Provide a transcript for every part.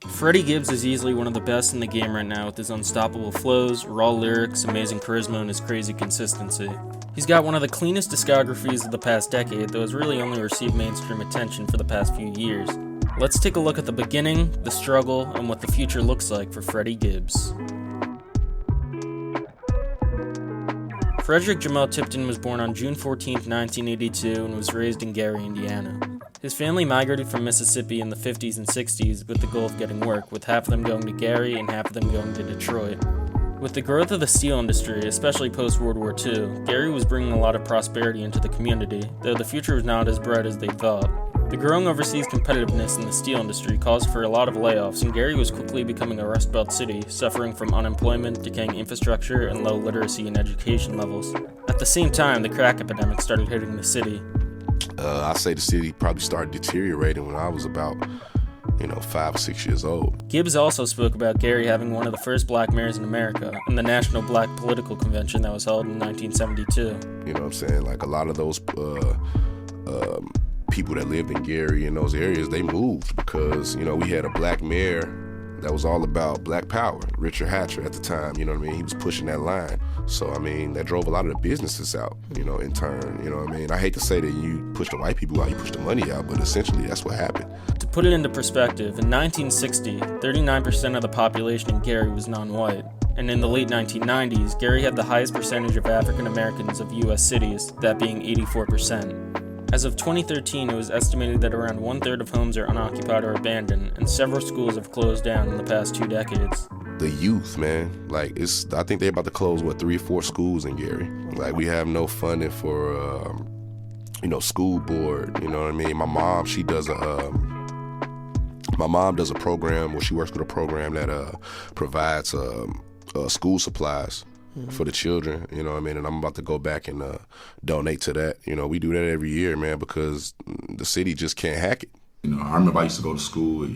Freddie Gibbs is easily one of the best in the game right now with his unstoppable flows, raw lyrics, amazing charisma, and his crazy consistency. He's got one of the cleanest discographies of the past decade, though has really only received mainstream attention for the past few years. Let's take a look at the beginning, the struggle, and what the future looks like for Freddie Gibbs. Frederick Jamal Tipton was born on June 14, 1982, and was raised in Gary, Indiana. His family migrated from Mississippi in the 50s and 60s with the goal of getting work, with half of them going to Gary and half of them going to Detroit. With the growth of the steel industry, especially post-World War II, Gary was bringing a lot of prosperity into the community, though the future was not as bright as they thought. The growing overseas competitiveness in the steel industry caused for a lot of layoffs, and Gary was quickly becoming a Rust Belt city, suffering from unemployment, decaying infrastructure, and low literacy and education levels. At the same time, the crack epidemic started hitting the city. I say the city probably started deteriorating when I was about, 5 or 6 years old. Gibbs also spoke about Gary having one of the first black mayors in America and the National Black Political Convention that was held in 1972. You know what I'm saying? Like a lot of those people that lived in Gary in those areas, they moved because, we had a black mayor that was all about black power, Richard Hatcher at the time, you know what I mean? He was pushing that line. So, that drove a lot of the businesses out, in turn, you know what I mean? I hate to say that you push the white people out, you push the money out, but essentially that's what happened. To put it into perspective, in 1960, 39% of the population in Gary was non-white. And in the late 1990s, Gary had the highest percentage of African Americans of U.S. cities, that being 84%. As of 2013, it was estimated that around one-third of homes are unoccupied or abandoned, and several schools have closed down in the past 2 decades. The youth, man, I think they're about to close, 3 or 4 schools in Gary. We have no funding for, school board, you know what I mean? My mom, does a program where she works with a program that provides school supplies for the children, you know what I mean? And I'm about to go back and donate to that. We do that every year, man, because the city just can't hack it. I remember I used to go to school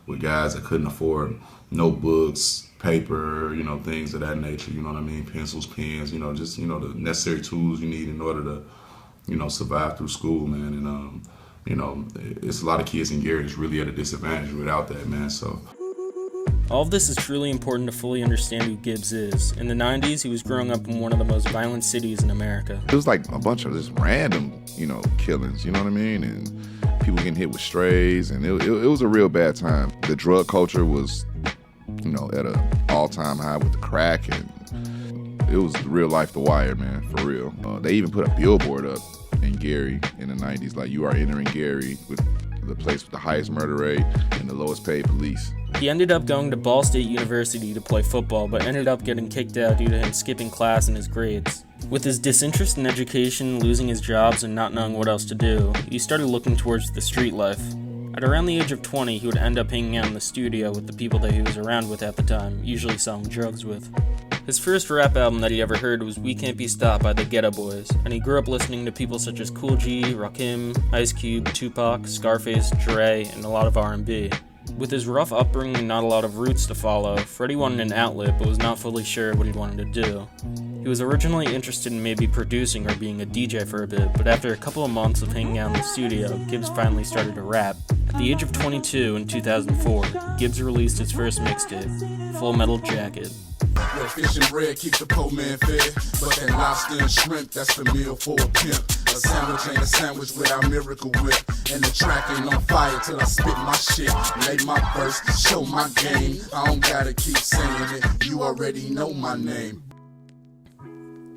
with guys that couldn't afford notebooks, paper, things of that nature, you know what I mean? Pencils, pens, just, the necessary tools you need in order to, survive through school, man. And, it's a lot of kids in Gary that's really at a disadvantage without that, man, so. All of this is truly important to fully understand who Gibbs is. In the 90s, he was growing up in one of the most violent cities in America. It was like a bunch of just random, killings, you know what I mean? And people getting hit with strays, and it was a real bad time. The drug culture was, at an all-time high with the crack, and it was real life The Wire, man, for real. They even put a billboard up in Gary in the 90s, like, you are entering Gary with the place with the highest murder rate and the lowest paid police. He ended up going to Ball State University to play football, but ended up getting kicked out due to him skipping class and his grades. With his disinterest in education, losing his jobs, and not knowing what else to do, he started looking towards the street life. At around the age of 20, he would end up hanging out in the studio with the people that he was around with at the time, usually selling drugs with. His first rap album that he ever heard was We Can't Be Stopped by the Ghetto Boys, and he grew up listening to people such as Kool G, Rakim, Ice Cube, Tupac, Scarface, Dre, and a lot of R&B. With his rough upbringing and not a lot of roots to follow, Freddie wanted an outlet but was not fully sure what he wanted to do. He was originally interested in maybe producing or being a DJ for a bit, but after a couple of months of hanging out in the studio, Gibbs finally started to rap. At the age of 22 in 2004, Gibbs released his first mixtape, Full Metal Jacket. Yo, fish and bread keep the poor man fed, but that lobster and shrimp, that's the meal for a pimp. A sandwich ain't a sandwich without Miracle Whip, and the track ain't on fire till I spit my shit. Lay my verse, show my game. I don't gotta keep saying it, you already know my name.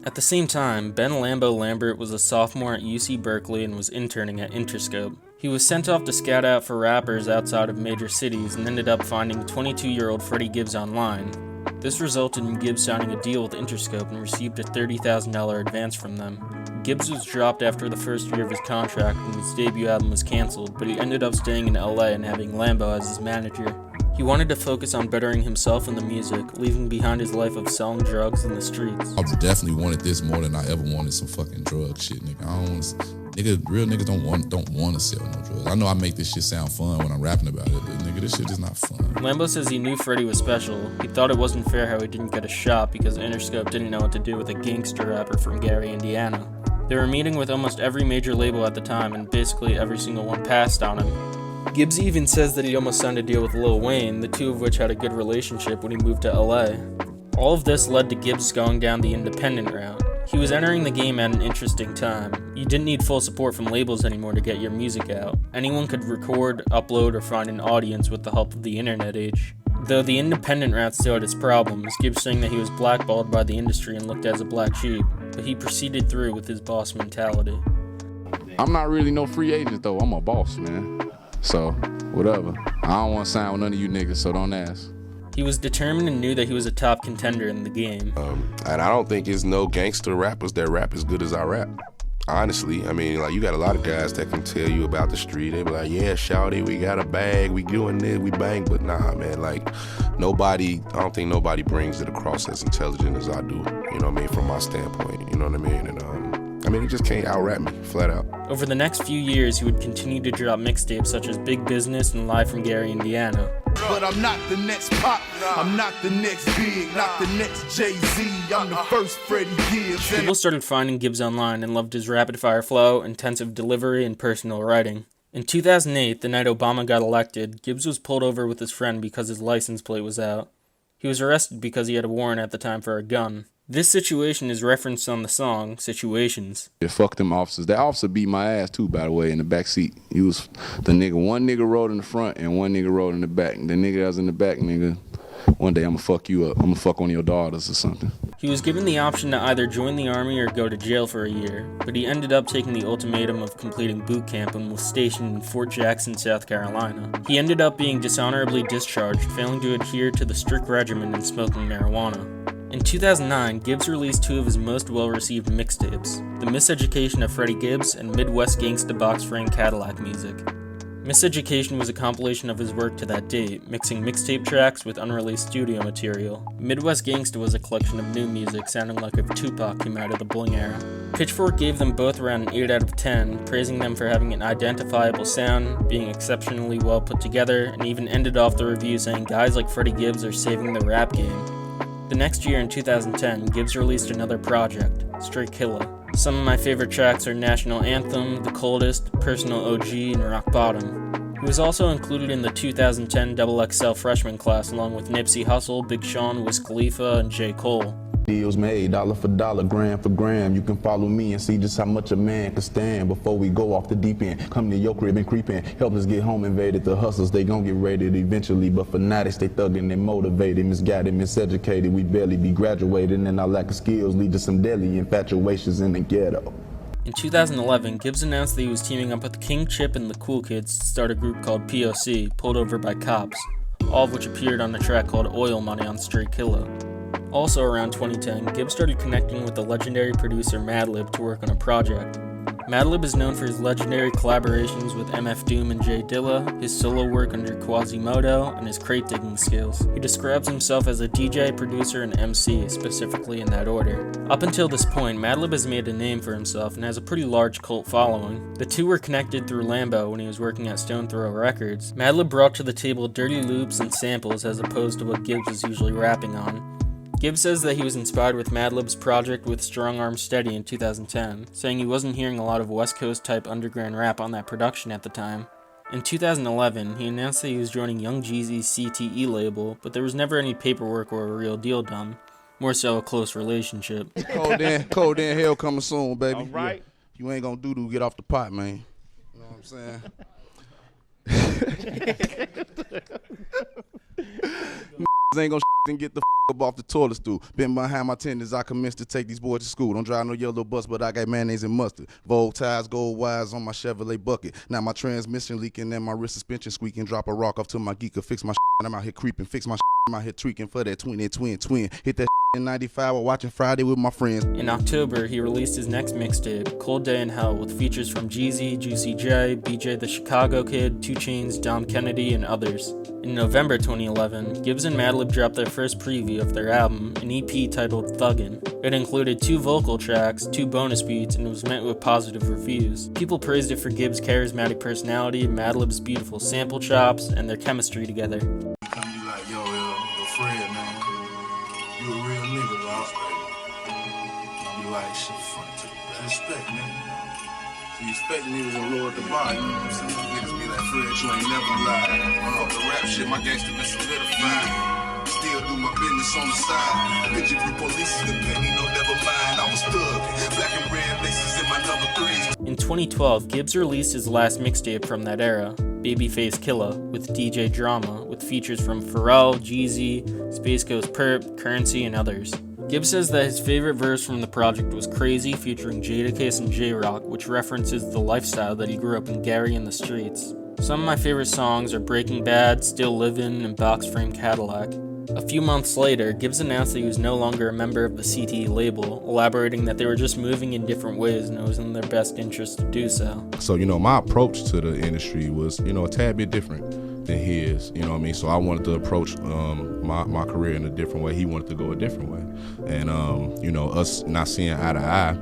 At the same time, Ben Lambo Lambert was a sophomore at UC Berkeley and was interning at Interscope. He was sent off to scout out for rappers outside of major cities and ended up finding 22-year-old Freddie Gibbs online. This resulted in Gibbs signing a deal with Interscope and received a $30,000 advance from them. Gibbs was dropped after the first year of his contract and his debut album was canceled, but he ended up staying in LA and having Lambo as his manager. He wanted to focus on bettering himself in the music, leaving behind his life of selling drugs in the streets. I definitely wanted this more than I ever wanted some fucking drug shit, nigga. Real niggas don't want to sell no drugs. I know I make this shit sound fun when I'm rapping about it, but nigga, this shit is not fun. Lambo says he knew Freddie was special. He thought it wasn't fair how he didn't get a shot because Interscope didn't know what to do with a gangster rapper from Gary, Indiana. They were meeting with almost every major label at the time, and basically every single one passed on him. Gibbs even says that he almost signed a deal with Lil Wayne, the two of which had a good relationship when he moved to LA. All of this led to Gibbs going down the independent route. He was entering the game at an interesting time. You didn't need full support from labels anymore to get your music out. Anyone could record, upload, or find an audience with the help of the internet age. Though the independent route still had its problems, Gibbs saying that he was blackballed by the industry and looked as a black sheep, but he proceeded through with his boss mentality. I'm not really no free agent though, I'm a boss, man. So, whatever. I don't want to sign with none of you niggas, so don't ask. He was determined and knew that he was a top contender in the game. And I don't think it's no gangster rappers that rap as good as I rap. Honestly, I mean, like, you got a lot of guys that can tell you about the street. They be like, yeah, shawty, we got a bag, we doing this, we bang. But nah, man, like, I don't think nobody brings it across as intelligent as I do, you know what I mean, from my standpoint, you know what I mean? And, he just can't out-rap me, flat out. Over the next few years, he would continue to drop mixtapes such as Big Business and Live from Gary, Indiana. But I'm not the next Pop, I'm not the next Big, not the next Jay-Z, I'm the first Freddie Gibbs. People started finding Gibbs online and loved his rapid-fire flow, intensive delivery, and personal writing. In 2008, the night Obama got elected, Gibbs was pulled over with his friend because his license plate was out. He was arrested because he had a warrant at the time for a gun. This situation is referenced on the song, Situations. Yeah, fuck them officers. That officer beat my ass too, by the way, in the back seat. He was the nigga. One nigga rode in the front and one nigga rode in the back. The nigga that was in the back, nigga, one day I'm gonna fuck you up. I'm gonna fuck one of your daughters or something. He was given the option to either join the army or go to jail for a year, but he ended up taking the ultimatum of completing boot camp and was stationed in Fort Jackson, South Carolina. He ended up being dishonorably discharged, failing to adhere to the strict regimen and smoking marijuana. In 2009, Gibbs released two of his most well-received mixtapes, The Miseducation of Freddie Gibbs and Midwest Gangsta Box Frame Cadillac Music. Miseducation was a compilation of his work to that date, mixing mixtape tracks with unreleased studio material. Midwest Gangsta was a collection of new music sounding like if Tupac came out of the bling era. Pitchfork gave them both around an 8 out of 10, praising them for having an identifiable sound, being exceptionally well put together, and even ended off the review saying guys like Freddie Gibbs are saving the rap game. The next year in 2010, Gibbs released another project, Straight Killa. Some of my favorite tracks are National Anthem, The Coldest, Personal OG, and Rock Bottom. He was also included in the 2010 XXL freshman class along with Nipsey Hussle, Big Sean, Wiz Khalifa, and J. Cole. Deals made, dollar for dollar, gram for gram. You can follow me and see just how much a man can stand before we go off the deep end. Come to your crib and creep in. Help us get home invaded. The hustlers, they gon' get raided eventually. But fanatics, they thuggin', they motivated. Misguided, miseducated. We barely be graduated. And our lack of skills lead to some deadly infatuations in the ghetto. In 2011, Gibbs announced that he was teaming up with King Chip and the Cool Kids to start a group called POC, Pulled Over by Cops, all of which appeared on a track called Oil Money on Straight Killa. Also around 2010, Gibbs started connecting with the legendary producer Madlib to work on a project. Madlib is known for his legendary collaborations with MF Doom and Jay Dilla, his solo work under Quasimodo, and his crate digging skills. He describes himself as a DJ, producer, and MC, specifically in that order. Up until this point, Madlib has made a name for himself and has a pretty large cult following. The two were connected through Lambo when he was working at Stone Throw Records. Madlib brought to the table dirty loops and samples as opposed to what Gibbs was usually rapping on. Gibbs says that he was inspired with Madlib's project with Strong Arm Steady in 2010, saying he wasn't hearing a lot of West Coast type underground rap on that production at the time. In 2011, he announced that he was joining Young Jeezy's CTE label, but there was never any paperwork or a real deal done, more so a close relationship. Cold in hell coming soon, baby. All right. Yeah. You ain't gonna do get off the pot, man. You know what I'm saying? Ain't gonna and get the up off the toilet stool. Been behind my tent as I commenced to take these boys to school. Don't drive no yellow bus, but I got mayonnaise and mustard. Vogue ties, gold wires on my Chevrolet bucket. Now my transmission leaking and my wrist suspension squeaking. Drop a rock off to my geeker. Fix my and I'm out here creeping. Fix my I'm out here tweaking for that twin. Hit that in 95 while watching Friday with my friends. In October, he released his next mixtape, Cold Day in Hell, with features from Jeezy, Juicy J, BJ the Chicago Kid, 2 Chainz, Dom Kennedy, and others. In November 2011, Gibbs and Madlib dropped their first preview of their album, an EP titled Thuggin'. It included 2 vocal tracks, 2 bonus beats, and was met with positive reviews. People praised it for Gibbs' charismatic personality, Madlib's beautiful sample chops, and their chemistry together. Come be like, yo, Fred, man. You a real nigga, boss, baby. Be like, shit, front to the back. Respect, man. These fake niggas will lower the bar, you know what I'm saying? Niggas be like, Fred, you ain't never lied. Fuck the rap shit, my gangster been solidified. Still do my business on the side. Bitch, if you police is the penny, no, never mind. I was thugging. Black and red laces in my number 3s. In 2012, Gibbs released his last mixtape from that era, Babyface Killa, with DJ Drama, with features from Pharrell, Jeezy, Space Ghost Perp, Currency, and others. Gibbs says that his favorite verse from the project was Crazy, featuring Jadakiss and J-Rock, which references the lifestyle that he grew up in Gary in the streets. Some of my favorite songs are Breaking Bad, Still Livin', and Box Frame Cadillac. A few months later, Gibbs announced that he was no longer a member of the CTE label, elaborating that they were just moving in different ways and it was in their best interest to do so. So, my approach to the industry was, a tad bit different than his, you know what I mean? So I wanted to approach my career in a different way. He wanted to go a different way. And, us not seeing eye to eye,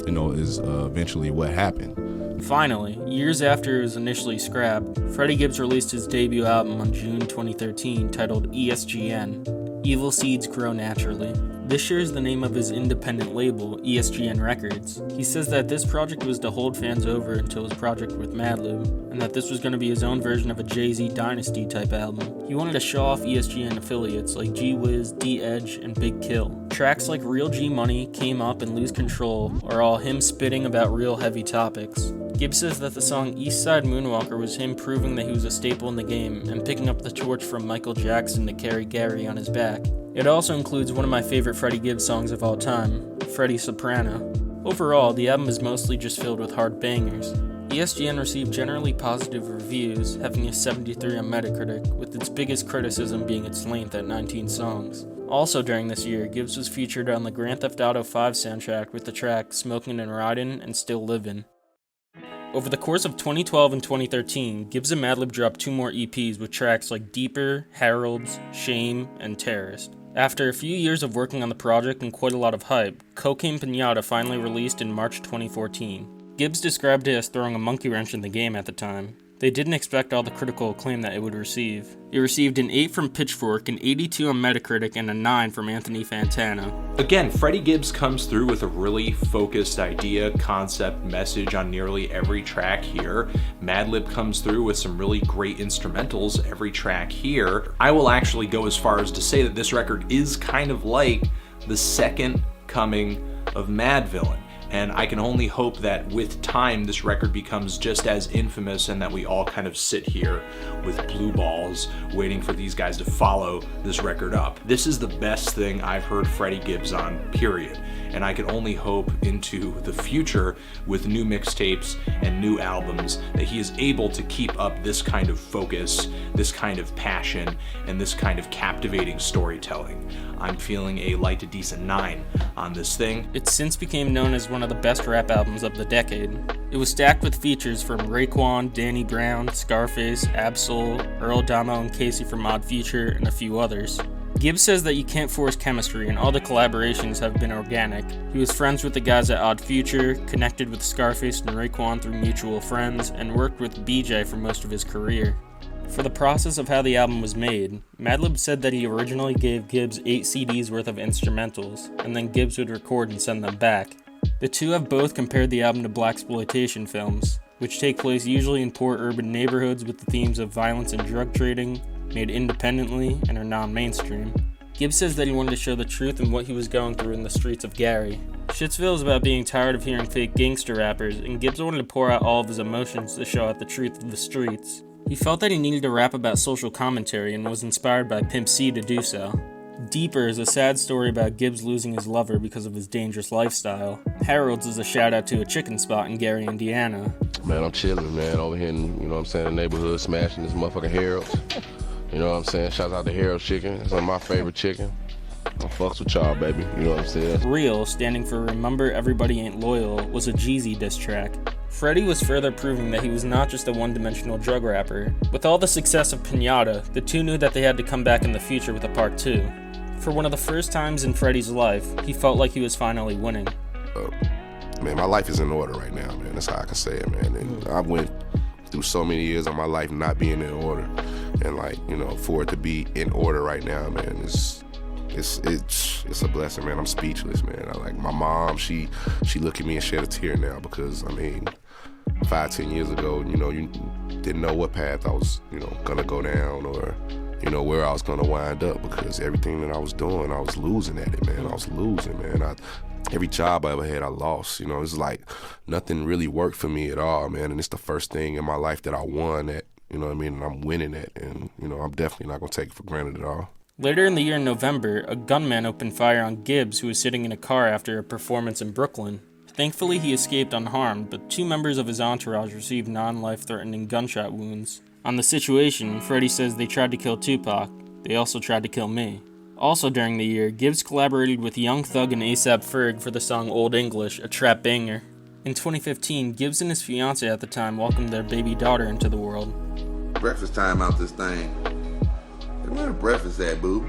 is eventually what happened. Finally, years after it was initially scrapped, Freddie Gibbs released his debut album on June 2013 titled ESGN, Evil Seeds Grow Naturally. This shares the name of his independent label, ESGN Records. He says that this project was to hold fans over until his project with Madlib, and that this was going to be his own version of a Jay-Z Dynasty type album. He wanted to show off ESGN affiliates like G-Wiz, D-Edge, and Big Kill. Tracks like Real G Money, Came Up, and Lose Control are all him spitting about real heavy topics. Gibbs says that the song Eastside Moonwalker was him proving that he was a staple in the game and picking up the torch from Michael Jackson to carry Gary on his back. It also includes one of my favorite Freddie Gibbs songs of all time, Freddie Soprano. Overall, the album is mostly just filled with hard bangers. ESGN received generally positive reviews, having a 73 on Metacritic, with its biggest criticism being its length at 19 songs. Also during this year, Gibbs was featured on the Grand Theft Auto 5 soundtrack with the track Smokin' and Ridin' and Still Livin'. Over the course of 2012 and 2013, Gibbs and Madlib dropped 2 more EPs with tracks like Deeper, Heralds, Shame, and Terrorist. After a few years of working on the project and quite a lot of hype, Cocaine Pinata finally released in March 2014. Gibbs described it as throwing a monkey wrench in the game at the time. They didn't expect all the critical acclaim that it would receive. It received an 8 from Pitchfork, an 82 on Metacritic, and a 9 from Anthony Fantano. Again, Freddie Gibbs comes through with a really focused idea, concept, message on nearly every track here. Madlib comes through with some really great instrumentals every track here. I will actually go as far as to say that this record is kind of like the second coming of Madvillain. And I can only hope that with time this record becomes just as infamous and that we all kind of sit here with blue balls waiting for these guys to follow this record up. This is the best thing I've heard Freddie Gibbs on, period. And I can only hope into the future with new mixtapes and new albums that he is able to keep up this kind of focus, this kind of passion, and this kind of captivating storytelling. I'm feeling a light to decent 9 on this thing. It since became known as one of the best rap albums of the decade. It was stacked with features from Raekwon, Danny Brown, Scarface, Absol, Earl Damo and Casey from Odd Future, and a few others. Gibbs says that you can't force chemistry and all the collaborations have been organic. He was friends with the guys at Odd Future, connected with Scarface and Raekwon through mutual friends, and worked with BJ for most of his career. For the process of how the album was made, Madlib said that he originally gave Gibbs 8 CDs worth of instrumentals, and then Gibbs would record and send them back. The two have both compared the album to blaxploitation films, which take place usually in poor urban neighborhoods with the themes of violence and drug trading, made independently, and are non-mainstream. Gibbs says that he wanted to show the truth and what he was going through in the streets of Gary. Shitsville is about being tired of hearing fake gangster rappers, and Gibbs wanted to pour out all of his emotions to show out the truth of the streets. He felt that he needed to rap about social commentary and was inspired by Pimp C to do so. Deeper is a sad story about Gibbs losing his lover because of his dangerous lifestyle. Harold's is a shout out to a chicken spot in Gary, Indiana. Man, I'm chilling, man, over here in, the neighborhood, smashing this motherfucking Harold's. You know what I'm saying? Shouts out to Harold's Chicken. It's one of my favorite chicken. I fucks with y'all, baby. You know what I'm saying? Real, standing for Remember Everybody Ain't Loyal, was a Jeezy diss track. Freddie was further proving that he was not just a one-dimensional drug rapper. With all the success of Pinata, the two knew that they had to come back in the future with a part 2. For one of the first times in Freddie's life, he felt like he was finally winning. Man, my life is in order right now, man. That's how I can say it, man. And I went through so many years of my life not being in order. And for it to be in order right now, man, it's a blessing, man. I'm speechless, man. My mom, she look at me and shed a tear now because, 5-10 years ago, you know, you didn't know what path I was, you know, gonna go down or, you know, where I was gonna wind up, because everything that I was doing, I was losing at it, man. I was losing, man. Every job I ever had, I lost. You know, it's like nothing really worked for me at all, man. And it's the first thing in my life that I won at, you know what I mean? And I'm winning it. And, you know, I'm definitely not going to take it for granted at all. Later in the year in November, a gunman opened fire on Gibbs, who was sitting in a car after a performance in Brooklyn. Thankfully, he escaped unharmed, but 2 members of his entourage received non-life-threatening gunshot wounds. On the situation, Freddie says they tried to kill Tupac. They also tried to kill me. Also during the year, Gibbs collaborated with Young Thug and A$AP Ferg for the song Old English, a trap banger. In 2015, Gibbs and his fiancée at the time welcomed their baby daughter into the world. Breakfast time out this thing. Hey, where the breakfast at, boo?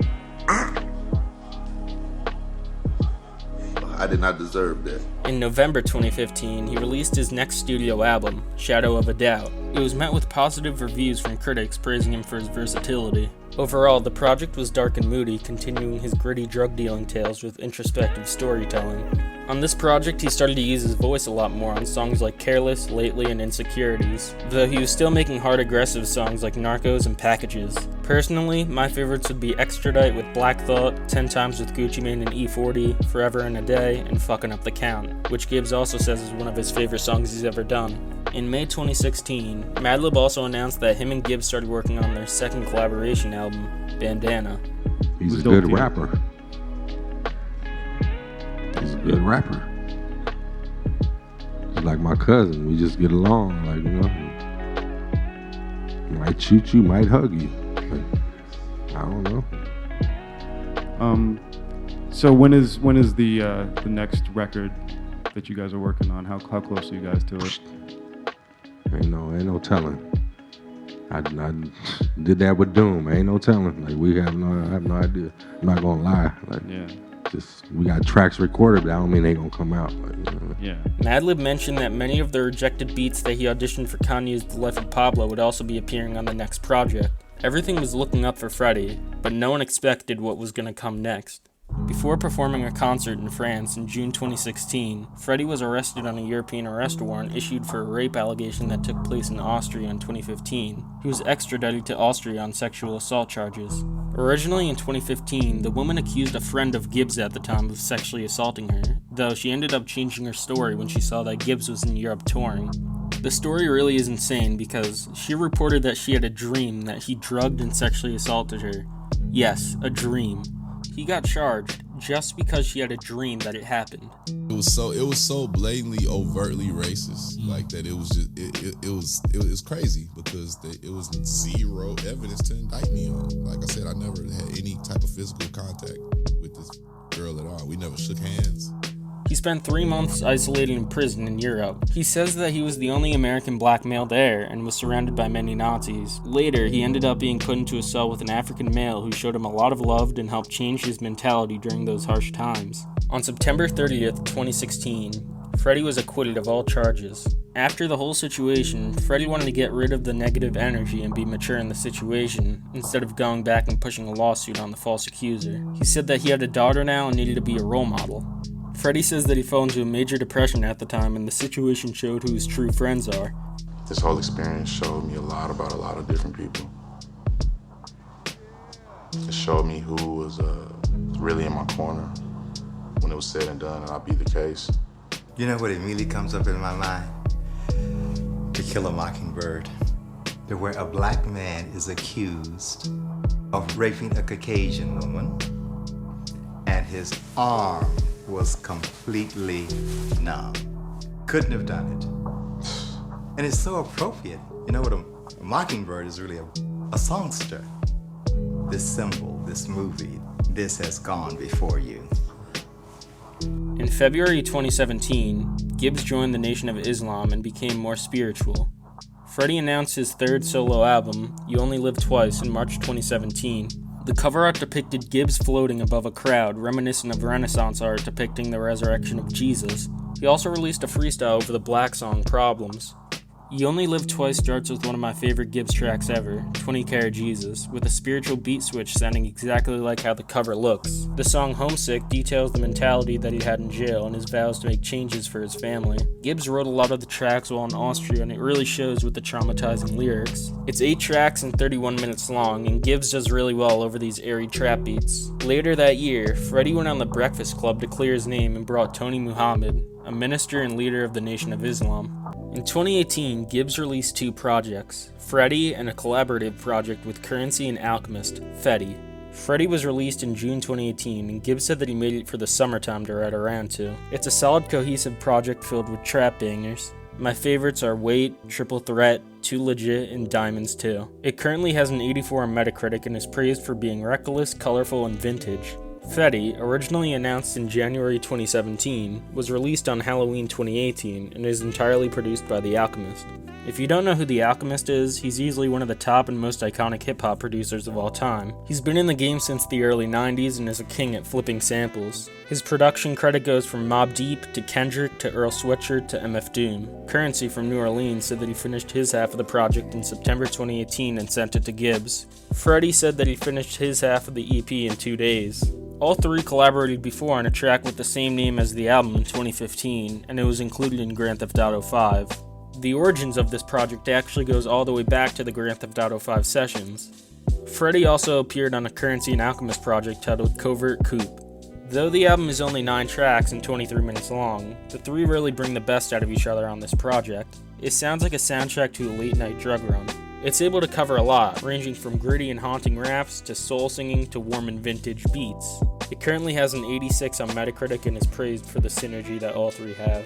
I did not deserve that. In November 2015, he released his next studio album, Shadow of a Doubt. It was met with positive reviews from critics praising him for his versatility. Overall, the project was dark and moody, continuing his gritty drug-dealing tales with introspective storytelling. On this project, he started to use his voice a lot more on songs like Careless, Lately, and Insecurities, though he was still making hard aggressive songs like Narcos and Packages. Personally, my favorites would be Extradite with Black Thought, 10 Times with Gucci Mane and E40, Forever and a Day, and Fucking Up the Count, which Gibbs also says is one of his favorite songs he's ever done. In May 2016, Madlib also announced that him and Gibbs started working on their second collaboration album, Bandana. He's a good rapper. He's a good rapper. He's like my cousin. We just get along. Like, you know, might shoot you, might hug you. But I don't know. So when is the next record that you guys are working on? How close are you guys to it? Ain't no telling. I did that with Doom. Ain't no telling. Like I have no idea. I'm not gonna lie. Like, yeah. Just we got tracks recorded, but I don't mean they gonna come out. Like, you know. Yeah. Madlib mentioned that many of the rejected beats that he auditioned for Kanye's The Life of Pablo would also be appearing on the next project. Everything was looking up for Freddie, but no one expected what was gonna come next. Before performing a concert in France in June 2016, Freddie was arrested on a European arrest warrant issued for a rape allegation that took place in Austria in 2015. He was extradited to Austria on sexual assault charges. Originally in 2015, the woman accused a friend of Gibbs at the time of sexually assaulting her, though she ended up changing her story when she saw that Gibbs was in Europe touring. The story really is insane because she reported that she had a dream that he drugged and sexually assaulted her. Yes, a dream. He got charged just because she had a dream that it happened. It was so blatantly, overtly racist, like that. It was just it was crazy because it was zero evidence to indict me on. Like I said, I never had any type of physical contact with this girl at all. We never shook hands. He spent 3 months isolated in prison in Europe. He says that he was the only American black male there and was surrounded by many Nazis. Later, he ended up being put into a cell with an African male who showed him a lot of love and helped change his mentality during those harsh times. On September 30th, 2016, Freddie was acquitted of all charges. After the whole situation, Freddie wanted to get rid of the negative energy and be mature in the situation, instead of going back and pushing a lawsuit on the false accuser. He said that he had a daughter now and needed to be a role model. Freddie says that he fell into a major depression at the time and the situation showed who his true friends are. This whole experience showed me a lot about a lot of different people. It showed me who was really in my corner when it was said and done, and I'll be the case. You know what immediately comes up in my mind? To Kill a Mockingbird, where a black man is accused of raping a Caucasian woman, and his arm was completely numb. Couldn't have done it. And it's so appropriate. You know what, a mockingbird is really a songster. This symbol, this movie, this has gone before you. In February 2017, Gibbs joined the Nation of Islam and became more spiritual. Freddie announced his third solo album, You Only Live Twice, in March 2017. The cover art depicted Gibbs floating above a crowd, reminiscent of Renaissance art depicting the resurrection of Jesus. He also released a freestyle over the Black song Problems. You Only Live Twice starts with one of my favorite Gibbs tracks ever, 20 Karat Jesus, with a spiritual beat switch sounding exactly like how the cover looks. The song Homesick details the mentality that he had in jail and his vows to make changes for his family. Gibbs wrote a lot of the tracks while in Austria, and it really shows with the traumatizing lyrics. It's 8 tracks and 31 minutes long, and Gibbs does really well over these airy trap beats. Later that year, Freddie went on The Breakfast Club to clear his name and brought Tony Muhammad, a minister and leader of the Nation of Islam. In 2018, Gibbs released 2 projects, Freddie and a collaborative project with Currency and Alchemist, Fetty. Freddie was released in June 2018, and Gibbs said that he made it for the summertime to ride around to. It's a solid, cohesive project filled with trap bangers. My favorites are Wait, Triple Threat, Too Legit, and Diamonds 2. It currently has an 84 on Metacritic and is praised for being reckless, colorful, and vintage. Fetty, originally announced in January 2017, was released on Halloween 2018 and is entirely produced by The Alchemist. If you don't know who The Alchemist is, he's easily one of the top and most iconic hip-hop producers of all time. He's been in the game since the early 90s and is a king at flipping samples. His production credit goes from Mobb Deep to Kendrick to Earl Sweatshirt to MF Doom. Currency from New Orleans said that he finished his half of the project in September 2018 and sent it to Gibbs. Freddie said that he finished his half of the EP in 2 days. All 3 collaborated before on a track with the same name as the album in 2015, and it was included in Grand Theft Auto 5. The origins of this project actually goes all the way back to the Grand Theft Auto 5 sessions. Freddie also appeared on a Currency and Alchemist project titled Covert Coup. Though the album is only 9 tracks and 23 minutes long, the 3 really bring the best out of each other on this project. It sounds like a soundtrack to a late-night drug run. It's able to cover a lot, ranging from gritty and haunting raps to soul singing to warm and vintage beats. It currently has an 86 on Metacritic and is praised for the synergy that all 3 have.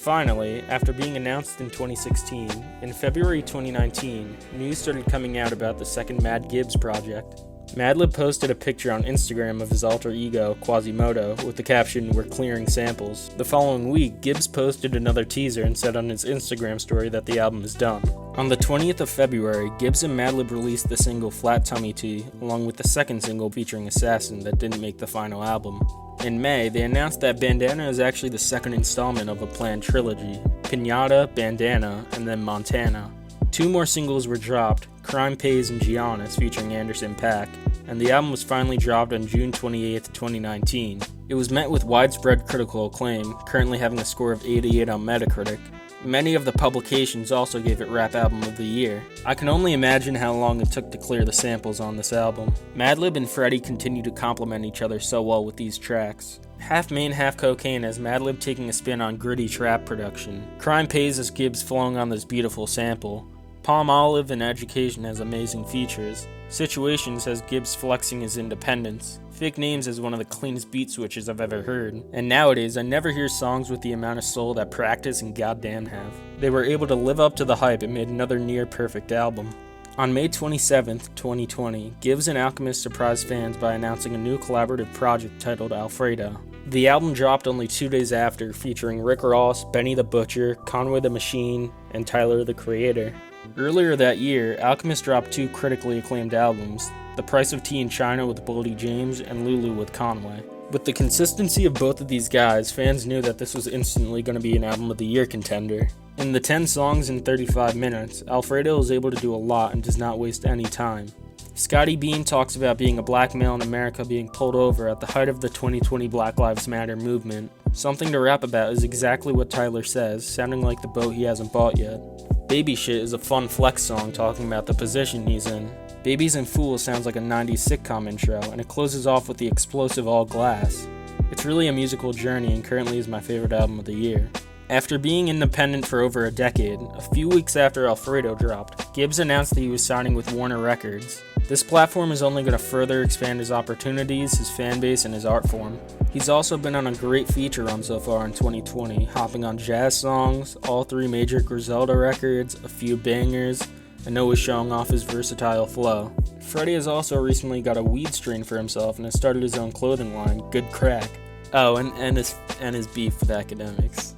Finally, after being announced in 2016, in February 2019, news started coming out about the second Mad Gibbs project. Madlib posted a picture on Instagram of his alter ego, Quasimodo, with the caption, "We're clearing samples." The following week, Gibbs posted another teaser and said on his Instagram story that the album is done. On the 20th of February, Gibbs and Madlib released the single Flat Tummy Tea, along with the second single featuring Assassin that didn't make the final album. In May, they announced that Bandana is actually the second installment of a planned trilogy, Pinata, Bandana, and then Montana. 2 more singles were dropped, Crime Pays and Giannis featuring Anderson .Paak, and the album was finally dropped on June 28, 2019. It was met with widespread critical acclaim, currently having a score of 88 on Metacritic. Many of the publications also gave it Rap Album of the Year. I can only imagine how long it took to clear the samples on this album. Madlib and Freddie continue to complement each other so well with these tracks. Half Main, Half Cocaine has Madlib taking a spin on gritty trap production. Crime Pays as Gibbs flowing on this beautiful sample. Palm Olive and Education has amazing features. Situations has Gibbs flexing his independence. Fake Names is one of the cleanest beat switches I've ever heard. And nowadays, I never hear songs with the amount of soul that Practice and Goddamn have. They were able to live up to the hype and made another near-perfect album. On May 27th, 2020, Gibbs and Alchemist surprised fans by announcing a new collaborative project titled Alfredo. The album dropped only 2 days after, featuring Rick Ross, Benny the Butcher, Conway the Machine, and Tyler the Creator. Earlier that year, Alchemist dropped 2 critically acclaimed albums, The Price of Tea in China with Boldy James and Lulu with Conway. With the consistency of both of these guys, fans knew that this was instantly going to be an Album of the Year contender. In the 10 songs in 35 minutes, Alfredo is able to do a lot and does not waste any time. Scotty Beam talks about being a black male in America being pulled over at the height of the 2020 Black Lives Matter movement. Something to rap about is exactly what Tyler says, sounding like the boat he hasn't bought yet. Baby Shit is a fun flex song talking about the position he's in. Babies and Fools sounds like a 90s sitcom intro, and it closes off with the explosive All Glass. It's really a musical journey and currently is my favorite album of the year. After being independent for over a decade, a few weeks after Alfredo dropped, Gibbs announced that he was signing with Warner Records. This platform is only going to further expand his opportunities, his fan base, and his art form. He's also been on a great feature run so far in 2020, hopping on jazz songs, all 3 major Griselda records, a few bangers, and always showing off his versatile flow. Freddie has also recently got a weed strain for himself and has started his own clothing line, Good Crack. Oh, and his beef with academics.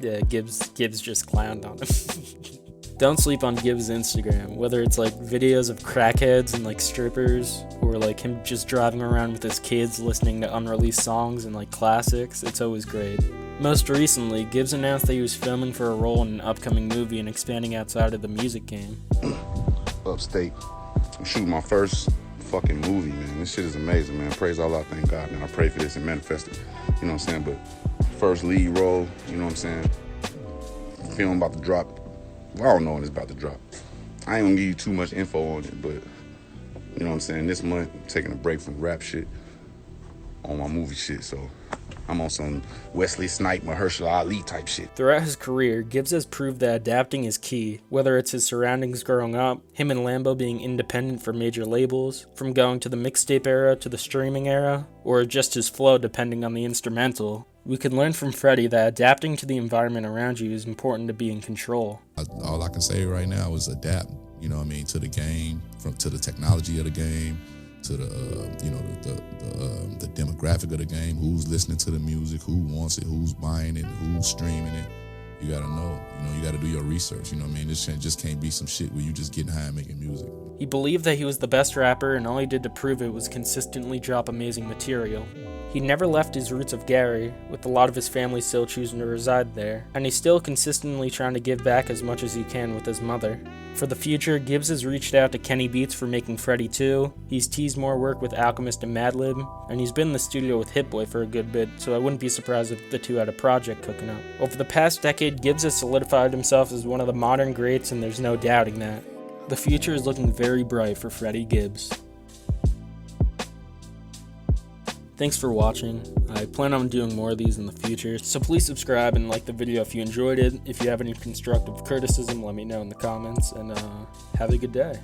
Yeah, Gibbs just clowned on him. Don't sleep on Gibbs' Instagram, whether it's like videos of crackheads and like strippers, or like him just driving around with his kids listening to unreleased songs and like classics. It's always great. Most recently, Gibbs announced that he was filming for a role in an upcoming movie and expanding outside of the music game. Upstate. I'm shooting my first fucking movie, man. This shit is amazing, man. Praise Allah, thank God, man. I pray for this and manifest it. You know what I'm saying? But first lead role, you know what I'm saying? Film about to drop. Well, I don't know when it's about to drop. I ain't gonna give you too much info on it, but you know what I'm saying? This month, I'm taking a break from rap shit on my movie shit, so I'm on some Wesley Snipes, Mahershala Ali type shit. Throughout his career, Gibbs has proved that adapting is key, whether it's his surroundings growing up, him and Lambo being independent for major labels, from going to the mixtape era to the streaming era, or just his flow depending on the instrumental. We can learn from Freddie that adapting to the environment around you is important to be in control. All I can say right now is adapt, you know what I mean, to the game, to the technology of the game, to the the demographic of the game, who's listening to the music, who wants it, who's buying it, who's streaming it. You gotta know, you gotta do your research, you know what I mean? This just can't be some shit where you just getting high and making music. He believed that he was the best rapper, and all he did to prove it was consistently drop amazing material. He never left his roots of Gary, with a lot of his family still choosing to reside there, and he's still consistently trying to give back as much as he can with his mother. For the future, Gibbs has reached out to Kenny Beats for making Freddie 2, he's teased more work with Alchemist and Madlib, and he's been in the studio with Hit Boy for a good bit, so I wouldn't be surprised if the two had a project cooking up. Over the past decade, Gibbs has solidified himself as one of the modern greats, and there's no doubting that. The future is looking very bright for Freddie Gibbs. Thanks for watching. I plan on doing more of these in the future, so please subscribe and like the video if you enjoyed it. If you have any constructive criticism, let me know in the comments, and have a good day.